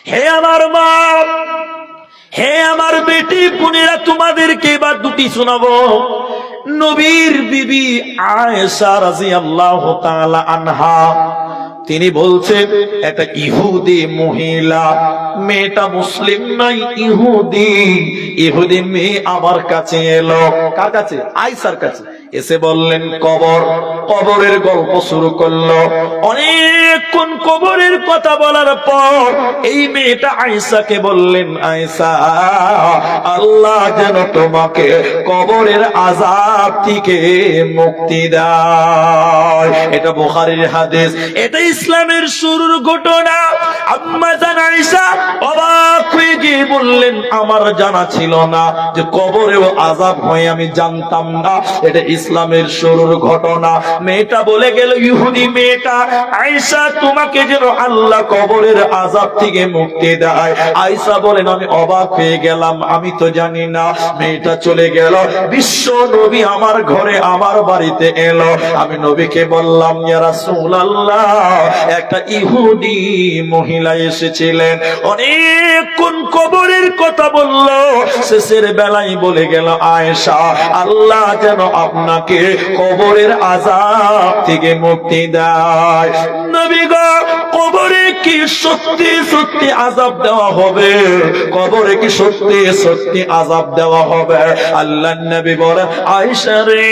হে আমার মা, হে আমার বেটি বোনেরা, তোমাদেরকে এবার দুটি শোনাবো। নবীর বিবি আয়েশা রাদিয়াল্লাহু তাআলা আনহা তিনি বলছেন, একটা ইহুদি মহিলা, মেয়েটা মুসলিম নয়, ইহুদি মেয়ে আমার কাছে এলো। কার কাছে? আয়েশার কাছে। এসে বললেন কবরের গল্প শুরু করলো। অনেকক্ষণ কবরের কথা বলার পর এই মেয়েটা আয়েশাকে বললেন, আয়েশা, আল্লাহ যেন তোমাকে কবরের আযাব থেকে মুক্তি দেয়। এটা বুখারীর হাদিস, এটা ইসলামের শুরুর ঘটনা। আম্মা জান আয়েশা অবাক হয়ে গিয়ে বললেন, আমার জানা ছিল না যে কবরেও আযাব হয়, আমি জানতাম না। এটা ইসলামের শুরুর ঘটনা। মেয়েটা বলে গেল, ইহুদি মেয়েটা, আয়েশা তোমাকে যেন আল্লাহ কবরের আযাব থেকে মুক্তি দেয়। আয়েশা বলেন, আমি অবাক হয়ে গেলাম, আমি তো জানি না। মেয়েটা চলে গেল। বিশ্ব নবী আমার ঘরে, আমার বাড়িতে এলো। আমি নবীকে বললাম, ইয়া রাসূলুল্লাহ, একটা ইহুদি মহিলা এসেছিলেন, অনেকক্ষণ কবরের কথা বলল, শেষের বেলায় বলে গেল, আয়েশা, আল্লাহ যেন আপনাকে কবরের আযাব থেকে মুক্তি দেয়। নবী গো, কবরে কি সত্যি সত্যি আযাব দেওয়া হবে? কবরে কি সত্যি সত্যি আযাব দেওয়া হবে? আল্লাহর নবী বলে, আয়েশা রে,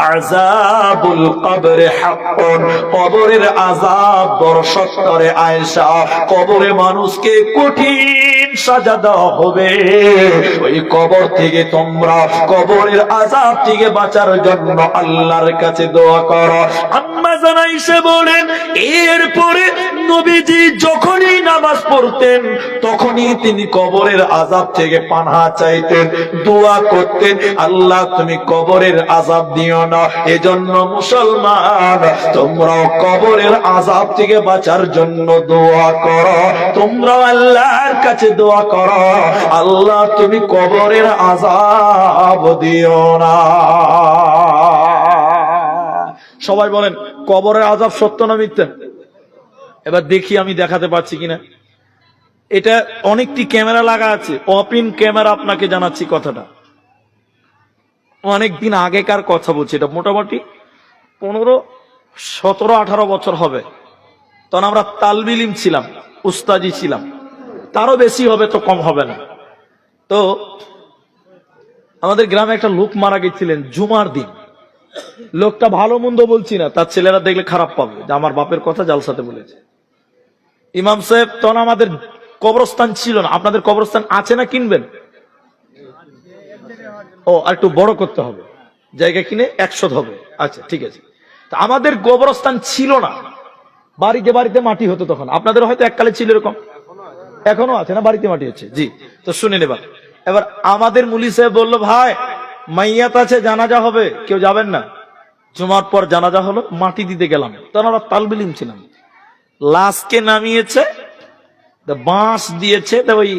আযাবুল কবর হাক্কুন, কবরের আযাব বড় সত্য রে আয়েশা। কবরে মানুষকে কঠিন সাজা দেওয়া হবে। ওই কবর থেকে তোমরা কবরের আযাব থেকে বাঁচার জন্য আল্লাহর কাছে দোয়া করো। আম্মা জান আয়েশা বলেন, এরপরে নবীজি যখনই নামাজ পড়তেন তখনই তিনি কবরের আযাব থেকে পানাহ চাইতেন, দোয়া করতেন, আল্লাহ তুমি কবরের আযাব দিও না। এজন্য মুসলমান, তোমরাও কবরের আযাব থেকে বাঁচার জন্য দোয়া করো। তোমরাও আল্লাহর কাছে দোয়া করো, আল্লাহ তুমি কবরের আযাব দিও না। সবাই বলেন, কবরের আযাব সত্য না মিথ্যা? এবার দেখি আমি দেখাতে পারছি কিনা। এটা অনেকটি ক্যামেরা লাগা আছে, ওপেন ক্যামেরা, আপনাকে জানাচ্ছি কথাটা। অনেকদিন আগেকার কথা বলছি, এটা মোটামুটি 15, 17, 18 বছর হবে। তখন আমরা তালবে ইলম ছিলাম, উস্তাজি ছিলাম, তারও বেশি হবে, তো কম হবে না। তো আমাদের গ্রামে একটা লোক মারা গেছিলেন জুমার দিন। লোকটা ভালো মন্দ বলছি না, তার ছেলেরা দেখলে খারাপ পাবে যে আমার বাপের কথা জালসাতে বলেছে। ইমাম সাহেব, তখন আমাদের কবরস্থান ছিল না। আপনাদের কবরস্থান আছে না কিনবেন? ও, আর একটু বড় করতে হবে, জায়গা কিনে 100 হবে। আচ্ছা, ঠিক আছে। তা আমাদের কবরস্থান ছিল না, বাড়িতে বাড়িতে মাটি হতো তখন। আপনাদের হয়তো এককালে ছিল এরকম, এখনো আছে না, বাড়িতে মাটি হচ্ছে। জি, তো শুনেন। এবার আমাদের মুলি সাহেব বললো, ভাই মাইয়াত আছে, জানাজা হবে, কেউ যাবেন না? জুমার পর জানাজা হলো, মাটি দিতে গেলাম। তখন আমরা তালবে ইলম ছিলাম। লাশকে নামিয়েছে, বাঁশ দিয়েছে, ওই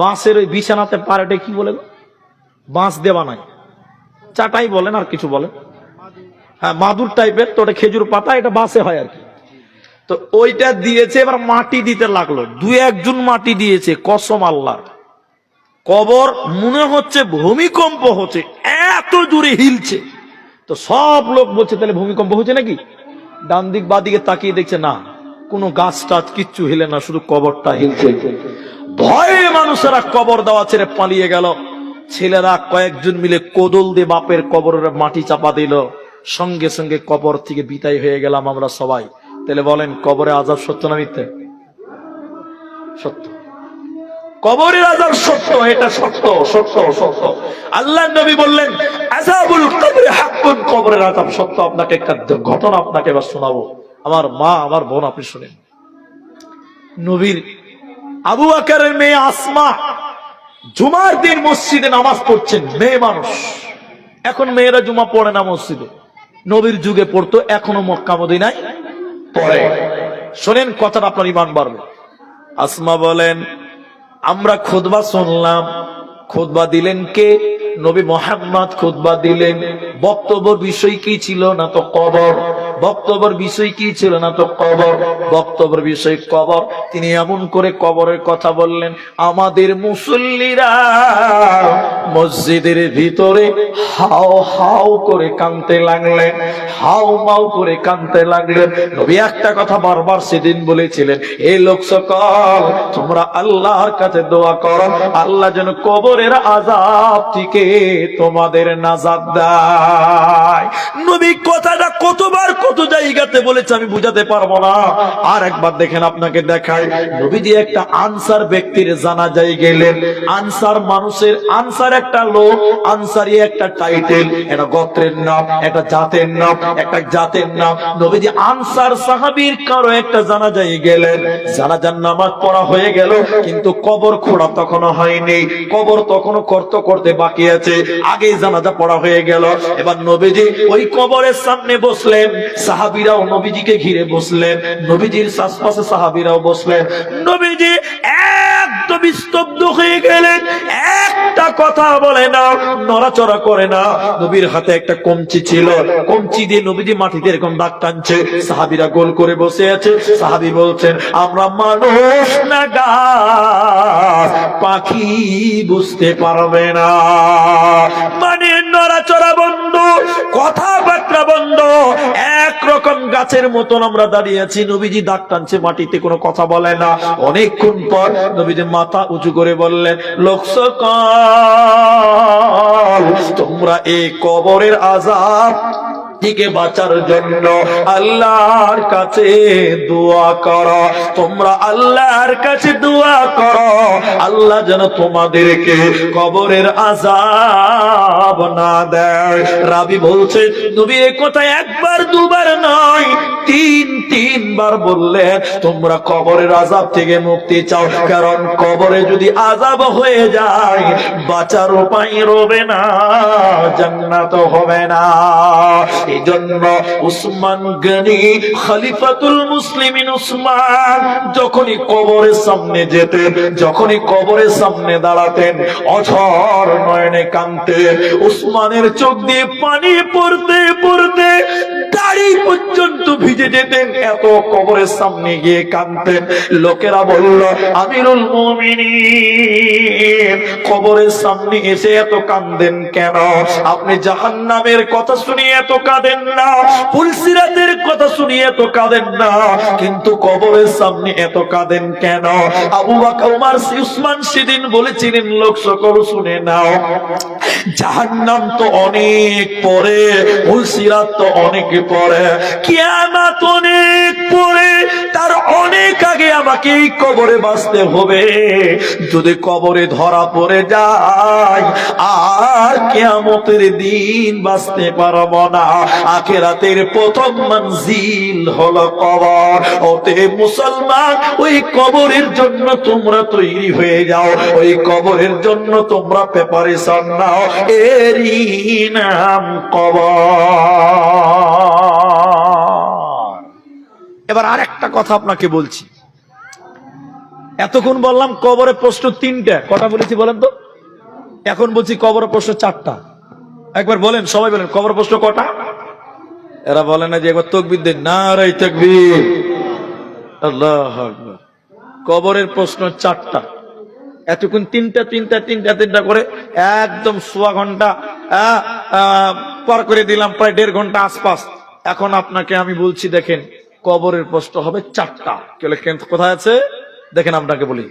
বাঁশের ওই বিছানাতে পারেটে কি বলে, বাঁশ দেওয়া নাই, চাটাই বলেন আর কিছু বলেন, হ্যাঁ মাদুর টাইপের, তো ওটা খেজুর পাতা, এটা বাঁশে হয় আর কি। তো ওইটা দিয়েছে, এবার মাটি দিতে লাগলো। 2-1 জন মাটি দিয়েছে, কসম আল্লাহর, কবর মনে হচ্ছে ভূমিকম্প হচ্ছে, এত জোরে হিলছে। তো সব লোক বলছে, তাহলে ভূমিকম্প হচ্ছে নাকি? ডান দিক বা দিকে তাকিয়ে দেখছে, না, কোনো গাছ টাছ কিচ্ছু হিলে না, শুধু কবরটা হিলছে। ভয়ে মানুষেরা কবর দেওয়া ছেড়ে পালিয়ে গেল। ছেলেরা কয়েকজন মিলে কোদল দিয়ে বাপের কবরের মাটি চাপা দিল। সঙ্গে সঙ্গে কবর থেকে বিদায় হয়ে গেলাম আমরা সবাই। তাহলে বলেন, কবরে আযাব সত্য না মিথ্যা? সত্য। কবরের আযাব সত্য, এটা সত্য, সত্য, সত্য। আল্লাহর নবী বললেন, আযাবুল কবর হাক্কুন, কবরের আযাব সত্য। আপনাকে একটা ঘটনা আপনাকে এবার শোনাবো। আমার মা, আমার বোন, আপনি শুনেন। নবীর আবু বকরের মেয়ে আসমা জুমার দিন মসজিদে নামাজ পড়ছেন। মেয়ে মানুষ, এখন মেয়েরা জুমা পড়ে না মসজিদে, নবীর যুগে পড়তো, এখনো মক্কা মদিনায় পড়ে। শোনেন কথাটা, আপনার ঈমান বাড়বে। আসমা বলেন, আমরা খুতবা শুনলাম। খুতবা দিলেন কে? নবী মুহাম্মদ খুতবা দিলেন। বক্তব্য বিষয় কি ছিল? না তো কবর। বক্তব্যের বিষয় কি ছিল না তো কবর, বক্তব্যের বিষয় কবর। তিনি এমন করে কবরের কথা বললেন, আমাদের মুসল্লিরা মসজিদের ভিতরে হাও হাও করে কাঁদতে লাগলেন, হাও মাও করে কাঁদতে লাগলেন। নবী একটা কথা বারবার সেদিন বলেছিলেন, এই লোক সকল তোমরা আল্লাহর কাছে দোয়া করো, আল্লাহ যেন কবরের আযাব থেকে তোমাদের নাজাত দেয়। নবী কথাটা কতবার কত জায়গাতে বলেছে আমি বুঝাতে পারবো না। আর একবার দেখেন, আপনাকে দেখায়। নবীজি একটা আনসার ব্যক্তির জানাজায় গেলেন। আনসার মানুষের, আনসার একটা লোক, আনসারি একটা টাইটেল, একটা গোত্রের নাম, একটা জাতের নাম, একটা জাতের নাম। নবীজি আনসার সাহাবীর কারো একটা জানাজায় গেলেন। জানাজার নামাজ পড়া হয়ে গেল, কিন্তু কবর খোঁড়া তখনো হয়নি, কবর তখনো করতে বাকি আছে। আগে জানাজা পড়া হয়ে গেল। এবার নবীজি ওই কবরের সামনে বসলেন, সাহাবীরাও নবীজিকে ঘিরে বসলেন, নবীজির আশপাশে সাহাবীরাও বসলেন। নবীজি একদম স্তব্ধ হয়ে গেলেন, একটা কথা বলে না, নড়াচড়া করে না। নবীর হাতে একটা কঞ্চি ছিল, কঞ্চি দিয়ে নবীজি মাটিতে এরকম দাগ টানছে। সাহাবীরা গোল করে বসে আছে। সাহাবী বলছেন, আমরা মানুষ না গাছ, পাখি বুঝতে পারবে না। মানে নড়াচড়া বন্ধ, কথাবার্তা বন্ধ, একরকম গাছের মতন আমরা দাঁড়িয়ে আছি। নবীজি দাগ টানছে মাটিতে, কোনো কথা বলে না। অনেকক্ষণ পর নবীজি মাথা উঁচু করে বললেন, লোক সকল তোমরা এই কবরের আযাব থেকে বাঁচার জন্য আল্লাহর কাছে দোয়া করো, তোমরা আল্লাহর কাছে দোয়া করো, আল্লাহ যেন তোমাদেরকে কবরের আযাব না দেয়। রাবী বলছে, নবী এই কথা একবার দুবার নয়, তিনবার বললেন, তোমরা কবরের আযাব থেকে মুক্তি চাও, কারণ কবরে যদি আযাব হয়ে যায় বাঁচার উপায় রবে না, জান্নাত হবে না। এই জন্য উসমান গনি খলিফাতুল মুসলিমিন উসমান যখনই কবরের সামনে যেতেন, যখনই কবরের সামনে দাঁড়াতেন, অঝর নয়নে কাঁদতেন। উসমানের চোখ দিয়ে পানি পড়তে পড়তে দাড়ি পর্যন্ত ভিজে যেতেন, এত কবরের সামনে গিয়ে কাঁদতেন। লোকেরা বলল, আমিরুল মুমিনিন কবরের সামনে এসে এত কাঁদেন কেন? আপনি জাহান্নামের কথা শুনিয়ে এত কাঁদেন না, পুলসিরাতের কথা শুনিয়ে এত কাঁদেন না, কিন্তু কবরের সামনে এত কাঁদেন কেন? আবু বকর, ওমর, উসমান সেদিন বলেছিলেন, লোক সকল শুনে নাও, জাহান্নাম তো অনেক পরে, পুলসিরাত তো অনেক পরে, কিয়ামত অনেক পরে, তার অনেক আগে আমাকে এই কবরে বাঁচতে হবে। যদি কবরে ধরা পড়ে যায় আর কিয়ামতের দিন বাঁচতে পারবো না। আখিরাতের প্রথম মঞ্জিল হলো কবর। ওতে মুসলমান, ওই কবরের জন্য তোমরা তৈরি হয়ে যাও, ওই কবরের জন্য তোমরা প্রিপারেশন নাও, এরই নাম কবর। এবার আরেকটা কথা আপনাকে বলছি। এতক্ষণ বললাম কবরের প্রশ্ন তিনটা, কটা বলেছি বলেন তো? এখন বলছি কবরের প্রশ্ন চারটা। একবার বলেন, সবাই বলেন, কবর প্রশ্ন কটা? এরা বলে না যে একবার তাকবীর দেন, নারে তাকবীর, আল্লাহু আকবার। কবরের প্রশ্ন চারটা। এতক্ষণ তিনটা করে একদম সোয়া ঘন্টা পার করে দিলাম, প্রায় 1.5 ঘন্টা আশপাশ। এখন আপনাকে আমি বলছি, দেখেন কবরের প্রশ্ন হবে চারটা। কোথায় আছে দেখেন, আপনাকে বলি।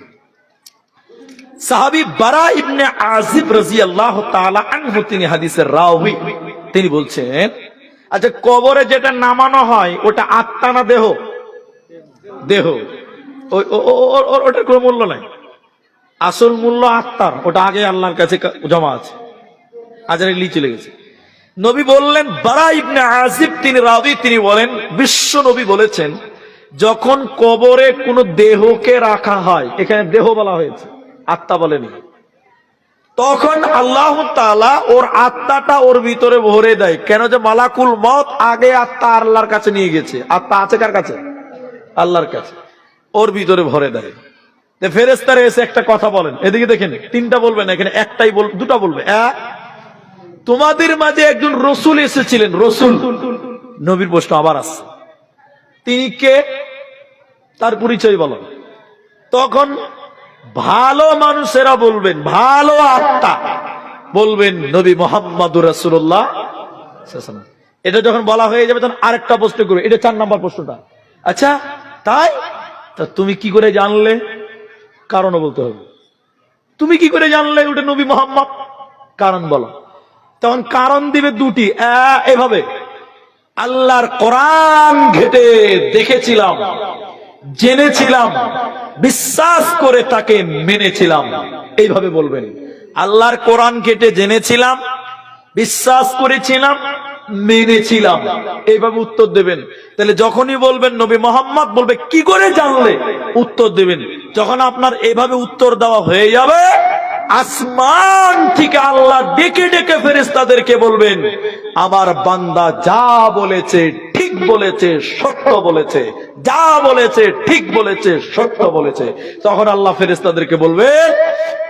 সাহাবী বারা ইবনে আজিব রাদিয়াল্লাহু তাআলা আনহু, তিনি হাদিসের রাওয়ী, তিনি বলছেন, আচ্ছা কবরে যেটা নামানো হয় ওটা আত্মা না দেহ? দেহ। ওটার কোনো মূল্য নাই, আসল মূল্য আত্মার, ওটা আগে আল্লাহর কাছে জমা আছে, আজরাইল চলে গেছে। নবী বললেন, বারা ইবনে আজিব তিনি রাবী, তিনি বলেন বিশ্ব নবী বলেছেন, যখন কবরে কোন দেহকে রাখা হয়, এখানে দেহ বলা হয়েছে, আত্মা বলেনি, তখন আল্লাহ তাআলা ওর আত্মাটা ওর ভিতরে ভরে দেয়। কেন? যে মালাকুল মউত আগে আত্মা আল্লাহর কাছে নিয়ে গেছে। আত্মা আছে কার কাছে? আল্লাহর কাছে, ওর ভিতরে ভরে দেয়। ফেরেশতারা এসে একটা কথা বলেন, এদিকে দেখেন, তিনটা বলবেন, এখানে একটাই দুটা বলবে। তোমাদের মাঝে একজন রসুল এসেছিলেন, রসুল নবীর প্রশ্ন আবার আসছে, তিনি কে, তার পরিচয় বলো। তখন ভালো মানুষেরা বলবেন, ভালো আত্মা বলবেন নবী মুহাম্মদুর রাসূলুল্লাহ সাল্লাল্লাহু আলাইহি ওয়াসাল্লাম। এটা যখন বলা হয়ে যাবে তখন আরেকটা প্রশ্ন করবে, এটা 4 নাম্বার প্রশ্নটা। আচ্ছা তাই, তা তুমি কি করে জানলে? কারণও বলতে হবে। তুমি কি করে জানলে ওটা নবী মুহাম্মদ? কারণ বলো। তখন কারণ দিবে দুটি, এভাবে, আল্লাহর কোরআন ঘেটে দেখেছিলাম, জেনেছিলাম, বিশ্বাস করে তাকে মেনেছিলাম, এইভাবে বলবেন। আল্লাহর কোরআন ঘেটে জেনেছিলাম, বিশ্বাস করেছিলাম, মেনেছিলাম, এইভাবে উত্তর দেবেন। তাহলে যখনই বলবেন নবী মুহাম্মদ, বলবে কি করে জানলে, উত্তর দেবেন। যখন আপনার এইভাবে উত্তর দেওয়া হয়ে যাবে, আসমান থেকে আল্লাহ ডেকে ডেকে ফেরেশতাদেরকে বলবেন, আমার বান্দা যা বলেছে ঠিক বলেছে, সত্য বলেছে, যা বলেছে ঠিক বলেছে, সত্য বলেছে। তখন আল্লাহ ফেরেশতাদেরকে বলবে,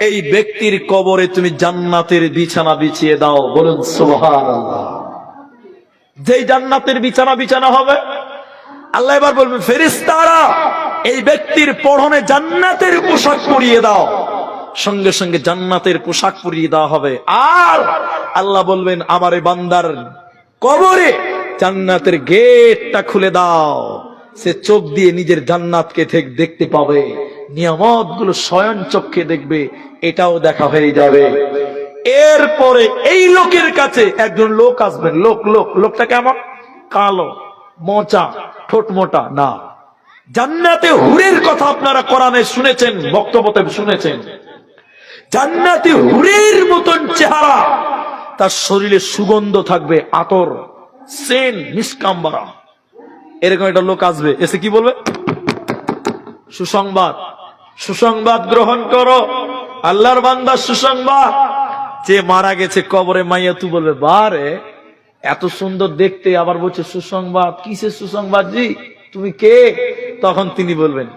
এই ব্যক্তির কবরে তুমি জান্নাতের বিছানা বিছিয়ে দাও। বলুন সুবহানাল্লাহ। যেই জান্নাতের বিছানা বিছানা হবে, আল্লাহ এবার বলবেন, ফেরেশতারা এই ব্যক্তির পরনে জান্নাতের পোশাক পরিয়ে দাও। সঙ্গে সঙ্গে জান্নাতের পোশাক পরিয়ে দেওয়া হবে। আর আল্লাহ বলবেন, আমার এই বান্দার কবরে জান্নাতের গেটটা খুলে দাও। সে চোখ দিয়ে নিজের জান্নাতকে দেখতে পাবে, নিয়ামত গুলো স্বয়ং চোখে দেখবে, এটাও দেখা হয়ে যাবে। এরপরে এই লোকের কাছে একজন লোক আসবেন। লোকটা কেমন? কালো, মোচা, ঠোঁট মোটা না। জান্নাতে হুরের কথা আপনারা কোরআনে শুনেছেন, বক্তব্যতে শুনেছেন। জান্নাতে হুরের মতন চেহারা, তার শরীরে সুগন্ধ থাকবে, আতর, সেন, নিষ্কাম্বরা। এরকম একটা লোক আসবে, এসে কি বলবে? সুসংবাদ, সুসংবাদ গ্রহণ করো, আল্লাহর বান্দা সুসংবাদ, যে মারা গেছে কবরে মাইয়া। তুই বলবে, বারে এত সুন্দর দেখতে, আবার বলছে সুসংবাদ, কিসের সুসংবাদ জি, তুমি কে? তখন তিনি বলবেন,